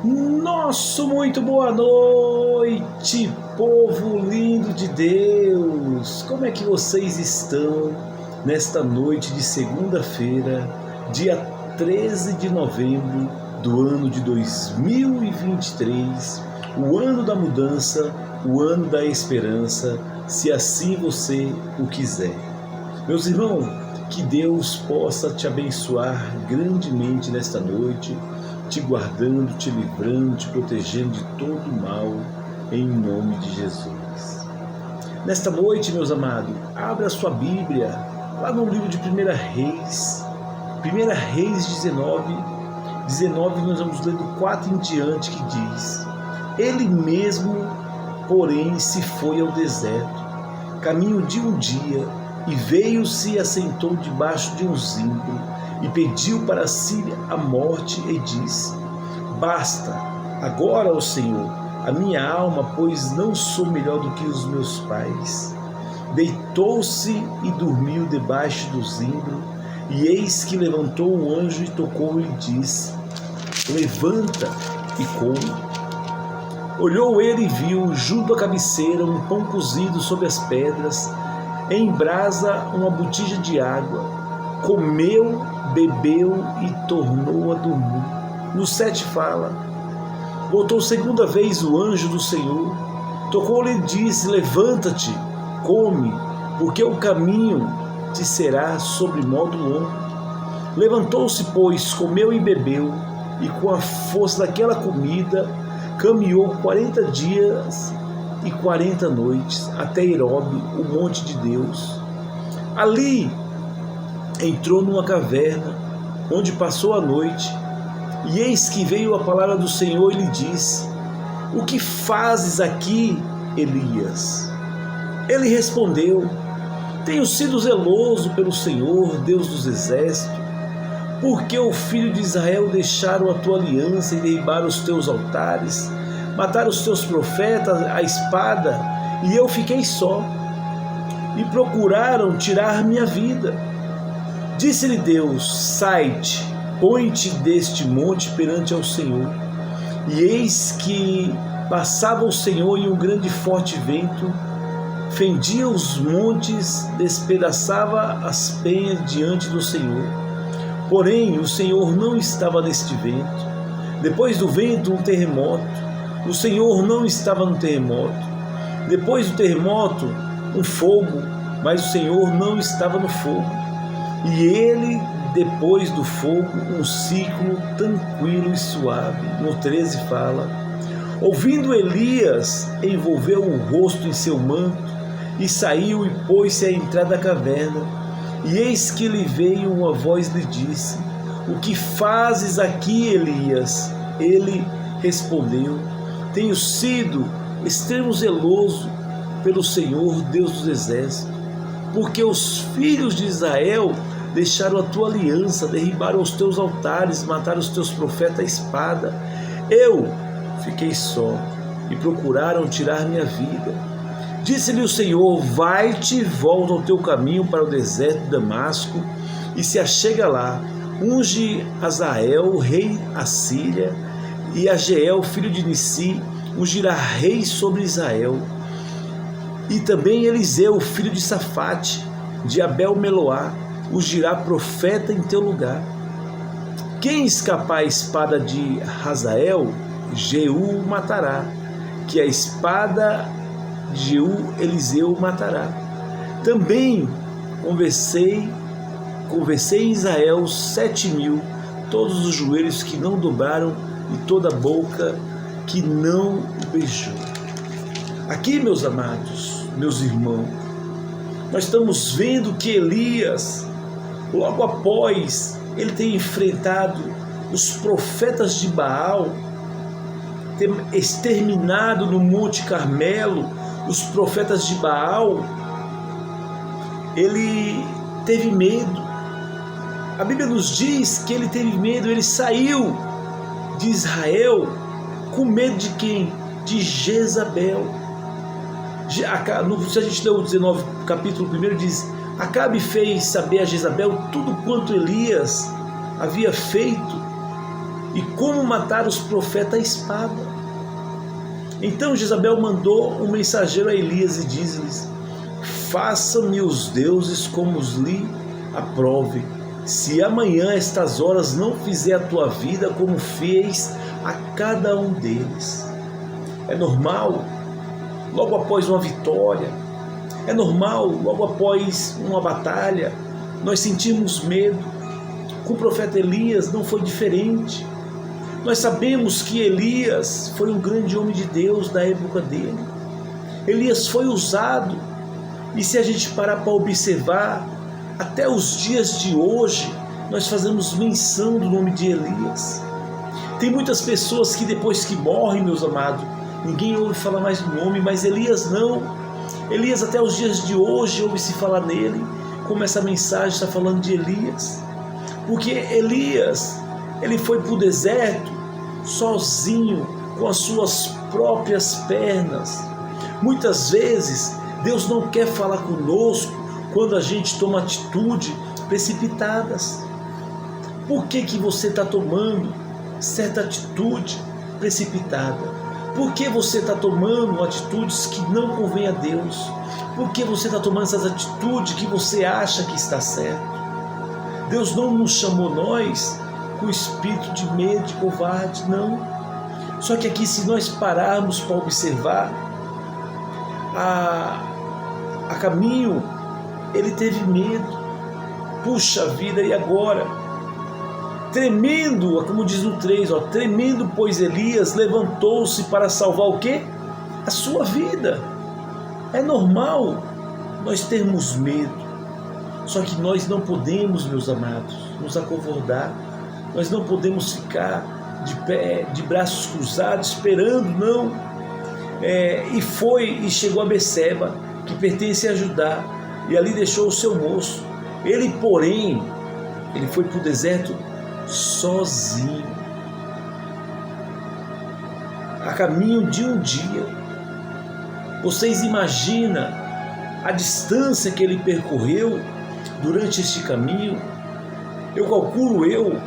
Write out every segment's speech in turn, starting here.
Nosso muito boa noite, povo lindo de Deus! Como é que vocês estão nesta noite de segunda-feira, dia 13 de novembro do ano de 2023, o ano da mudança, o ano da esperança, se assim você o quiser. Meus irmãos, que Deus possa te abençoar grandemente nesta noite, te guardando, te livrando, te protegendo de todo o mal, em nome de Jesus. Nesta noite, meus amados, abra a sua Bíblia, lá no livro de 1 Reis, 1 Reis 19, nós vamos ler do 4 em diante, que diz: Ele mesmo, porém, se foi ao deserto, caminho de um dia, e veio-se e assentou debaixo de um zimbro, e pediu para si a morte, e disse: Basta agora, ó Senhor, a minha alma, pois não sou melhor do que os meus pais. Deitou-se e dormiu debaixo do zimbro, e eis que levantou um anjo e tocou-lhe e disse: Levanta e come. Olhou ele e viu, junto à cabeceira, um pão cozido sobre as pedras, em brasa uma botija de água. Comeu, bebeu e tornou a dormir. No 7 fala: Voltou segunda vez o anjo do Senhor, tocou-lhe e disse: Levanta-te, come, porque o caminho te será sobre modo longo. Levantou-se, pois, comeu e bebeu, e com a força daquela comida caminhou 40 dias e 40 noites até Herobe, o monte de Deus. Ali entrou numa caverna, onde passou a noite, e eis que veio a palavra do Senhor e lhe disse: O que fazes aqui, Elias? Ele respondeu: Tenho sido zeloso pelo Senhor, Deus dos exércitos, porque o filho de Israel deixaram a tua aliança e derribaram os teus altares, mataram os teus profetas à espada, e eu fiquei só, e procuraram tirar minha vida. Disse-lhe Deus: Sai-te, põe-te deste monte perante ao Senhor. E eis que passava o Senhor, e um grande e forte vento fendia os montes, despedaçava as penhas diante do Senhor. Porém, o Senhor não estava neste vento. Depois do vento, um terremoto. O Senhor não estava no terremoto. Depois do terremoto, um fogo, mas o Senhor não estava no fogo. E ele, depois do fogo, um ciclo tranquilo e suave. No 13 fala: Ouvindo Elias, envolveu o rosto em seu manto, e saiu e pôs-se à entrada da caverna. E eis que lhe veio uma voz e lhe disse: O que fazes aqui, Elias? Ele respondeu: Tenho sido extremo zeloso pelo Senhor, Deus dos exércitos, porque os filhos de Israel deixaram a tua aliança, derribaram os teus altares, mataram os teus profetas à espada. Eu fiquei só, e procuraram tirar minha vida. Disse-lhe o Senhor: Vai-te, volta ao teu caminho para o deserto de Damasco, e se achega lá, unge Azael, rei da Síria, e a Jeiel, filho de Nissi, ungirá rei sobre Israel. E também Eliseu, filho de Safate, de Abel-Meloá, ungirá profeta em teu lugar. Quem escapar a espada de Hazael, Jeú matará, que a espada de Jeú Eliseu matará. Também conversei em Israel 7.000, todos os joelhos que não dobraram e toda a boca que não o beijou. Aqui, meus amados, meus irmãos, nós estamos vendo que Elias, logo após ele ter enfrentado os profetas de Baal, ter exterminado no Monte Carmelo os profetas de Baal, ele teve medo. A Bíblia nos diz que ele teve medo, ele saiu de Israel com medo de quem? De Jezabel. Se a gente lê o 19, capítulo 1, diz: Acabe fez saber a Jezabel tudo quanto Elias havia feito, e como matar os profetas à espada. Então Jezabel mandou um mensageiro a Elias e diz-lhes: faça-me os deuses como os lhe aprove, se amanhã estas horas não fizer a tua vida como fez a cada um deles. É normal, logo após uma vitória, é normal, logo após uma batalha, nós sentimos medo. Com o profeta Elias não foi diferente. Nós sabemos que Elias foi um grande homem de Deus da época dele. Elias foi usado, e se a gente parar para observar, até os dias de hoje, nós fazemos menção do nome de Elias. Tem muitas pessoas que depois que morrem, meus amados, ninguém ouve falar mais do nome, mas Elias não. Elias até os dias de hoje ouve-se falar nele, como essa mensagem está falando de Elias. Porque Elias, ele foi para o deserto sozinho, com as suas próprias pernas. Muitas vezes, Deus não quer falar conosco quando a gente toma atitudes precipitadas. Por que você está tomando certa atitude precipitada? Por que você está tomando atitudes que não convêm a Deus? Por que você está tomando essas atitudes que você acha que está certo? Deus não nos chamou nós com espírito de medo, de covarde, não. Só que aqui, se nós pararmos para observar, a caminho, ele teve medo. Puxa vida, e agora? Tremendo, como diz no 3, tremendo, pois Elias levantou-se para salvar o quê? A sua vida. É normal nós termos medo. Só que nós não podemos, meus amados, nos acovardar. Nós não podemos ficar de pé, de braços cruzados, esperando, não. E chegou a Beceba, que pertence a Judá, e ali deixou o seu moço. Ele, porém, ele foi para o deserto sozinho, a caminho de um dia. Vocês imaginam a distância que ele percorreu durante este caminho? Eu calculo,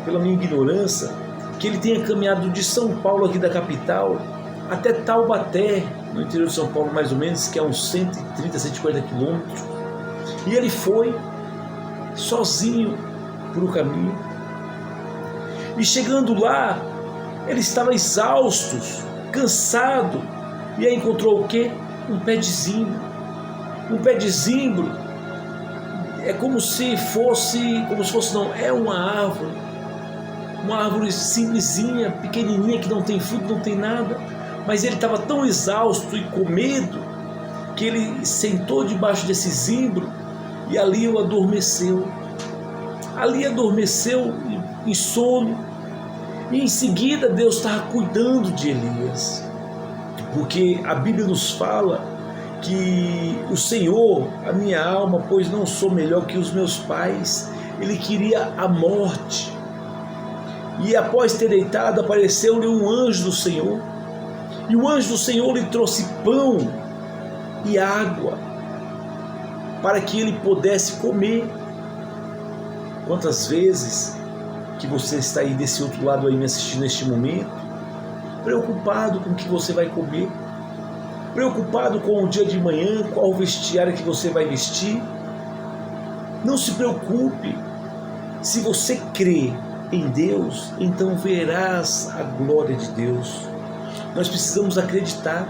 pela minha ignorância, que ele tenha caminhado de São Paulo, aqui da capital, até Taubaté, no interior de São Paulo, mais ou menos, que é uns 130, 140 quilômetros. E ele foi sozinho para o caminho. E chegando lá, ele estava exausto, cansado, e aí encontrou o quê? Um pé de zimbro. Um pé de zimbro é como se fosse não, é uma árvore simplesinha, pequenininha, que não tem fruto, não tem nada. Mas ele estava tão exausto e com medo que ele sentou debaixo desse zimbro e ali adormeceu. Ali adormeceu em sono. E em seguida Deus estava cuidando de Elias, porque a Bíblia nos fala que o Senhor, a minha alma, pois não sou melhor que os meus pais, ele queria a morte. E após ter deitado, apareceu-lhe um anjo do Senhor, e o anjo do Senhor lhe trouxe pão e água para que ele pudesse comer. Quantas vezes que você está aí desse outro lado aí me assistindo neste momento, preocupado com o que você vai comer, preocupado com o dia de manhã, qual o vestiário que você vai vestir? Não se preocupe. Se você crê em Deus, então verás a glória de Deus. Nós precisamos acreditar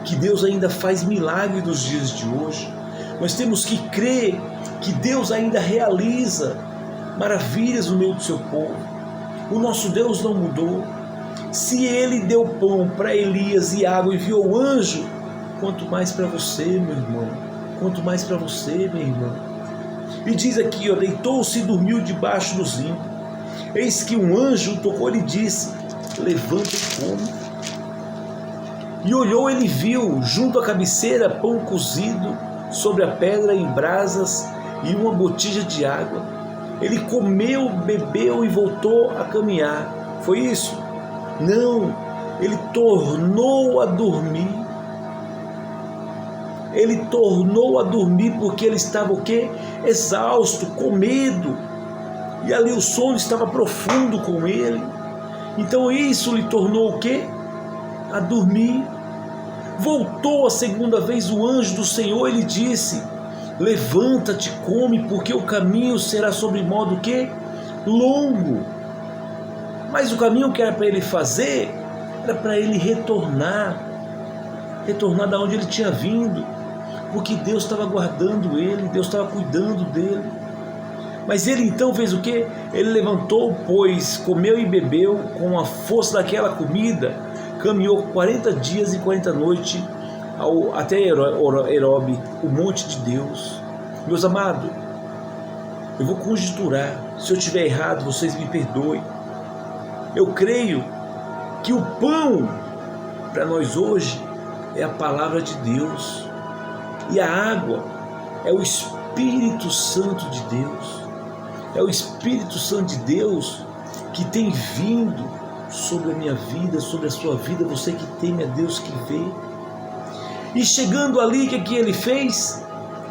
que Deus ainda faz milagre nos dias de hoje. Nós temos que crer que Deus ainda realiza maravilhas no meio do seu povo. O nosso Deus não mudou. Se ele deu pão para Elias e água, enviou o anjo, quanto mais para você, meu irmão, quanto mais para você, minha irmã. E diz aqui, deitou-se e dormiu debaixo do zimbro. Eis que um anjo tocou e disse: levanta e come. E olhou, ele viu junto à cabeceira pão cozido sobre a pedra em brasas e uma botija de água. Ele comeu, bebeu e voltou a caminhar. Foi isso? Não, ele tornou a dormir. Ele tornou a dormir porque ele estava o quê? Exausto, com medo. E ali o sono estava profundo com ele. Então isso lhe tornou o quê? A dormir. Voltou a segunda vez o anjo do Senhor e lhe disse: levanta-te, come, porque o caminho será sobre modo que longo. Mas o caminho que era para ele fazer era para ele retornar da onde ele tinha vindo, porque Deus estava guardando ele, Deus estava cuidando dele. Mas ele então fez o quê? Ele levantou, pois comeu e bebeu com a força daquela comida, caminhou 40 dias e 40 noites até Herobe, o monte de Deus. Meus amados, eu vou conjecturar, se eu estiver errado, vocês me perdoem. Eu creio que o pão para nós hoje é a palavra de Deus, e a água é o Espírito Santo de Deus. É o Espírito Santo de Deus que tem vindo sobre a minha vida, sobre a sua vida, você que teme a Deus, que vê. E chegando ali, o que ele fez?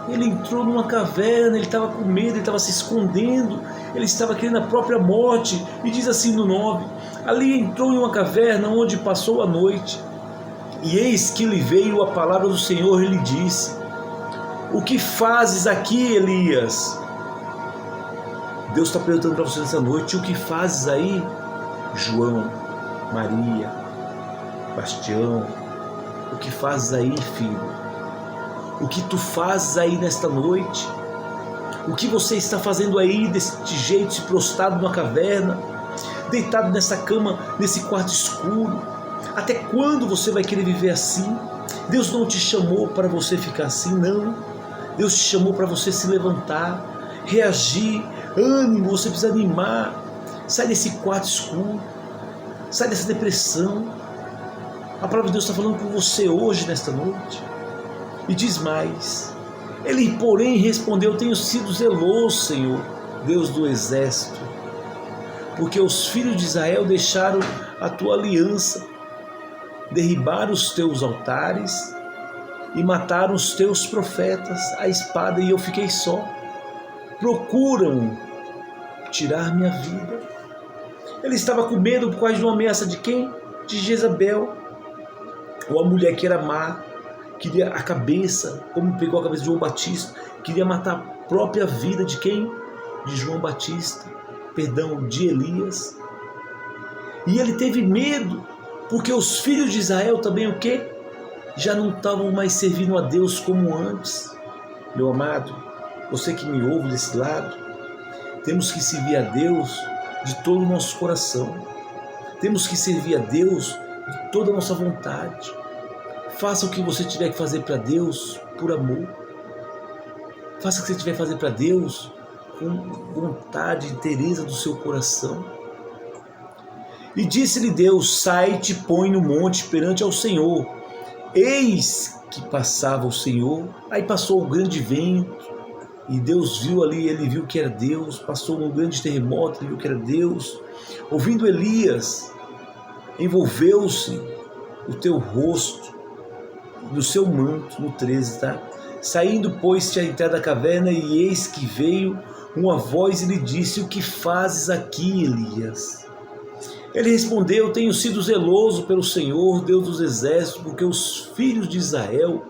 Ele entrou numa caverna, ele estava com medo, ele estava se escondendo, ele estava querendo a própria morte. E diz assim no 9: ali entrou em uma caverna onde passou a noite. E eis que lhe veio a palavra do Senhor e lhe disse: o que fazes aqui, Elias? Deus está perguntando para você nessa noite: o que fazes aí, João, Maria, Bastião? O que fazes aí, filho? O que tu fazes aí nesta noite? O que você está fazendo aí deste jeito, se prostrado numa caverna, deitado nessa cama, nesse quarto escuro? Até quando você vai querer viver assim? Deus não te chamou para você ficar assim, não. Deus te chamou para você se levantar, reagir, ânimo, você precisa animar. Sai desse quarto escuro, sai dessa depressão. A palavra de Deus está falando com você hoje, nesta noite. E diz mais: ele, porém, respondeu: tenho sido zeloso, Senhor, Deus do exército, porque os filhos de Israel deixaram a tua aliança, derribaram os teus altares e mataram os teus profetas à espada, e eu fiquei só. Procuram tirar minha vida. Ele estava com medo por causa de uma ameaça de quem? De Jezabel, ou a mulher que era má, queria a cabeça, como pegou a cabeça de João Batista, queria matar a própria vida de quem? De João Batista, de Elias. E ele teve medo, porque os filhos de Israel também o quê? Já não estavam mais servindo a Deus como antes. Meu amado, você que me ouve desse lado, temos que servir a Deus de todo o nosso coração. Temos que servir a Deus de toda a nossa vontade. Faça o que você tiver que fazer para Deus por amor. Faça o que você tiver que fazer para Deus com vontade e interesse do seu coração. E disse-lhe Deus: sai-te, põe no monte perante ao Senhor. Eis que passava o Senhor. Aí passou um grande vento, e Deus viu ali, ele viu que era Deus. Passou um grande terremoto, ele viu que era Deus. Ouvindo Elias, envolveu-se o teu rosto no seu manto, no 13, tá? Saindo, pois-te à entrada da caverna, e eis que veio uma voz e lhe disse: o que fazes aqui, Elias? Ele respondeu: tenho sido zeloso pelo Senhor, Deus dos exércitos, porque os filhos de Israel,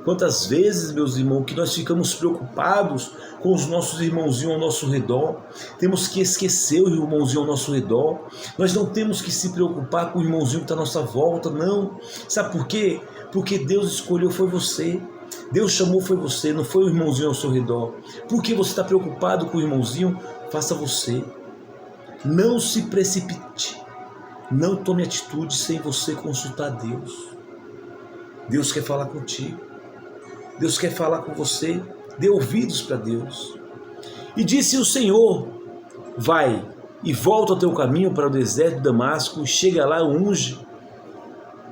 quantas vezes, meus irmãos, que nós ficamos preocupados com os nossos irmãozinhos ao nosso redor, temos que esquecer o irmãozinho ao nosso redor, nós não temos que se preocupar com o irmãozinho que está à nossa volta, não. Sabe por quê? Porque Deus escolheu, foi você. Deus chamou, foi você, não foi o irmãozinho ao seu redor. Por que você está preocupado com o irmãozinho? Faça você. Não se precipite. Não tome atitude sem você consultar Deus. Deus quer falar contigo. Deus quer falar com você. Dê ouvidos para Deus. E disse o Senhor: vai e volta ao teu caminho para o deserto de Damasco, e chega lá, unge.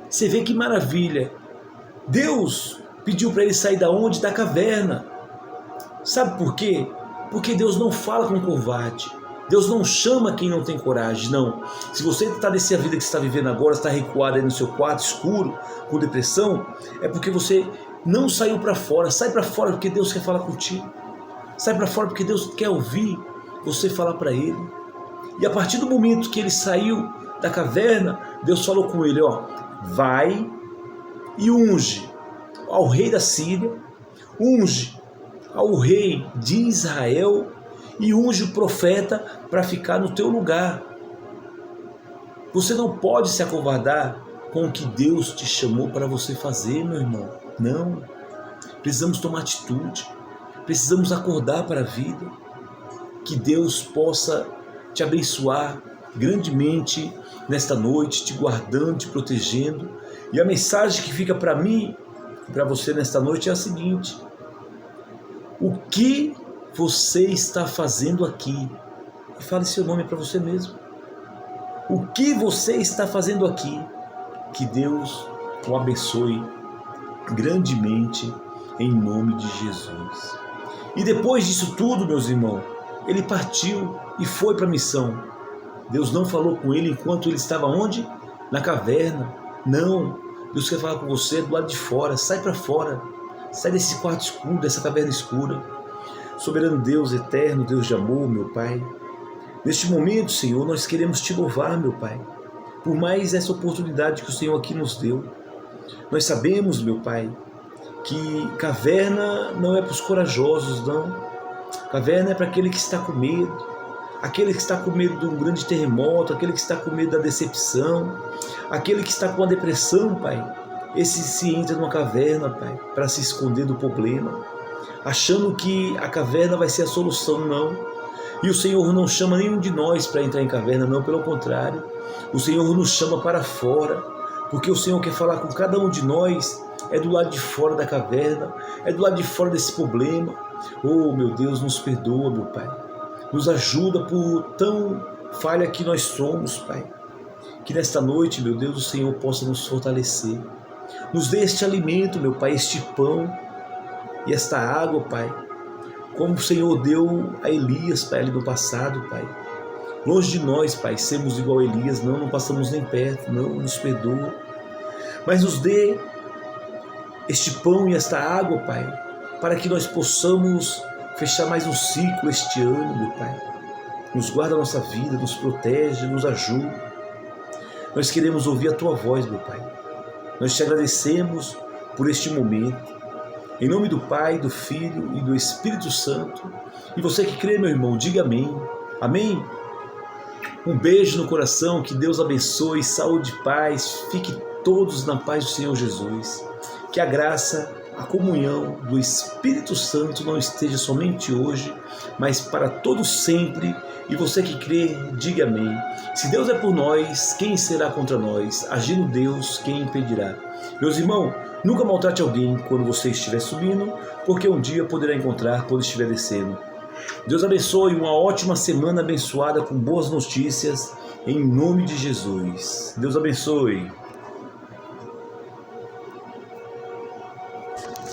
Você vê que maravilha. Deus pediu para ele sair da onde? Da caverna. Sabe por quê? Porque Deus não fala com covarde. Deus não chama quem não tem coragem, não. Se você está nessa vida que você está vivendo agora, está recuado aí no seu quarto escuro, com depressão, é porque você não saiu para fora. Sai para fora porque Deus quer falar contigo. Sai para fora porque Deus quer ouvir você falar para Ele. E a partir do momento que ele saiu da caverna, Deus falou com ele, ó, vai e unge ao rei da Síria, unge ao rei de Israel e unge o profeta para ficar no teu lugar. Você não pode se acovardar com o que Deus te chamou para você fazer, meu irmão. Não. Precisamos tomar atitude. Precisamos acordar para a vida. Que Deus possa te abençoar grandemente nesta noite, te guardando, te protegendo. E a mensagem que fica para mim e para você nesta noite é a seguinte: o que você está fazendo aqui? E fale seu nome para você mesmo. O que você está fazendo aqui? Que Deus o abençoe grandemente em nome de Jesus. E depois disso tudo, meus irmãos, ele partiu e foi para a missão. Deus não falou com ele enquanto ele estava onde? Na caverna. Não. Deus quer falar com você do lado de fora. Sai para fora. Sai desse quarto escuro, dessa caverna escura. Soberano Deus eterno, Deus de amor, meu Pai. Neste momento, Senhor, nós queremos te louvar, meu Pai, por mais essa oportunidade que o Senhor aqui nos deu. Nós sabemos, meu Pai, que caverna não é para os corajosos, não. Caverna é para aquele que está com medo, aquele que está com medo de um grande terremoto, aquele que está com medo da decepção, aquele que está com a depressão, Pai. Esse se entra numa caverna, Pai, para se esconder do problema, achando que a caverna vai ser a solução, não. E o Senhor não chama nenhum de nós para entrar em caverna, não, pelo contrário. O Senhor nos chama para fora, porque o Senhor quer falar com cada um de nós, é do lado de fora da caverna, é do lado de fora desse problema. Oh, meu Deus, nos perdoa, meu Pai. Nos ajuda por tão falha que nós somos, Pai. Que nesta noite, meu Deus, o Senhor possa nos fortalecer. Nos dê este alimento, meu Pai, este pão e esta água, Pai. Como o Senhor deu a Elias, Pai, ali no passado, Pai. Longe de nós, Pai, sermos igual a Elias, não passamos nem perto, não nos perdoa. Mas nos dê este pão e esta água, Pai, para que nós possamos fechar mais um ciclo este ano, meu Pai. Nos guarda a nossa vida, nos protege, nos ajuda. Nós queremos ouvir a Tua voz, meu Pai. Nós te agradecemos por este momento. Em nome do Pai, do Filho e do Espírito Santo. E você que crê, meu irmão, diga amém. Amém? Um beijo no coração, que Deus abençoe, saúde e paz. Fique todos na paz do Senhor Jesus. Que a graça, a comunhão do Espírito Santo não esteja somente hoje, mas para todos sempre. E você que crê, diga amém. Se Deus é por nós, quem será contra nós? Agindo Deus, quem impedirá? Meus irmãos, nunca maltrate alguém quando você estiver subindo, porque um dia poderá encontrar quando estiver descendo. Deus abençoe, uma ótima semana abençoada com boas notícias, em nome de Jesus. Deus abençoe.